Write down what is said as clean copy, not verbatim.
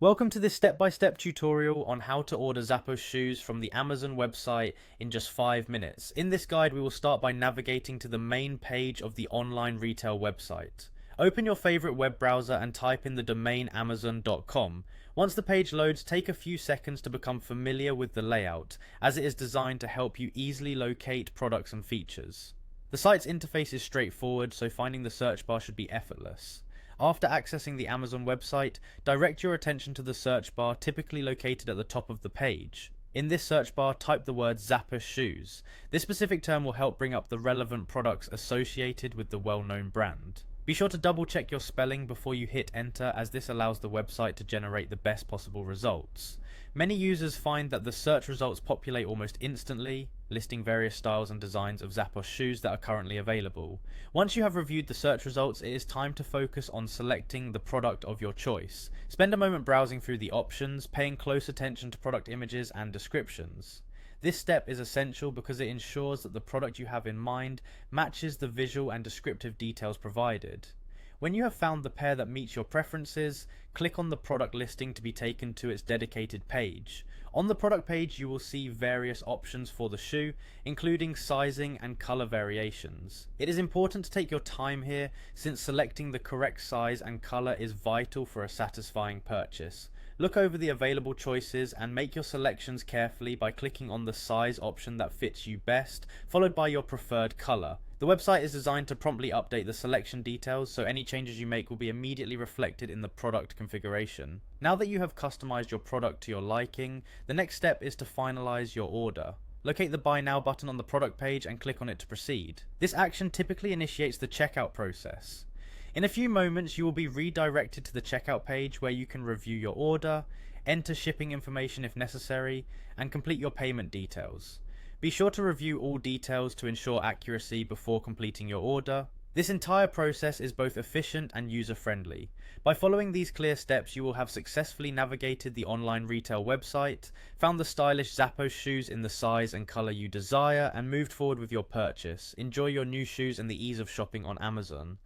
Welcome to this step-by-step tutorial on how to order Zappos shoes from the Amazon website in just 5 minutes. In this guide, we will start by navigating to the main page of the online retail website. Open your favorite web browser and type in the domain amazon.com. Once the page loads, take a few seconds to become familiar with the layout, as it is designed to help you easily locate products and features. The site's interface is straightforward, so finding the search bar should be effortless. After accessing the Amazon website, direct your attention to the search bar typically located at the top of the page. In this search bar, type the word Zappos shoes. This specific term will help bring up the relevant products associated with the well-known brand. Be sure to double check your spelling before you hit enter, as this allows the website to generate the best possible results. Many users find that the search results populate almost instantly, listing various styles and designs of Zappos shoes that are currently available. Once you have reviewed the search results, it is time to focus on selecting the product of your choice. Spend a moment browsing through the options, paying close attention to product images and descriptions. This step is essential because it ensures that the product you have in mind matches the visual and descriptive details provided. When you have found the pair that meets your preferences, click on the product listing to be taken to its dedicated page. On the product page, you will see various options for the shoe, including sizing and color variations. It is important to take your time here, since selecting the correct size and color is vital for a satisfying purchase. Look over the available choices and make your selections carefully by clicking on the size option that fits you best, followed by your preferred color. The website is designed to promptly update the selection details, so any changes you make will be immediately reflected in the product configuration. Now that you have customized your product to your liking, the next step is to finalize your order. Locate the Buy Now button on the product page and click on it to proceed. This action typically initiates the checkout process. In a few moments, you will be redirected to the checkout page where you can review your order, enter shipping information if necessary, and complete your payment details. Be sure to review all details to ensure accuracy before completing your order. This entire process is both efficient and user-friendly. By following these clear steps, you will have successfully navigated the online retail website, found the stylish Zappos shoes in the size and color you desire, and moved forward with your purchase. Enjoy your new shoes and the ease of shopping on Amazon.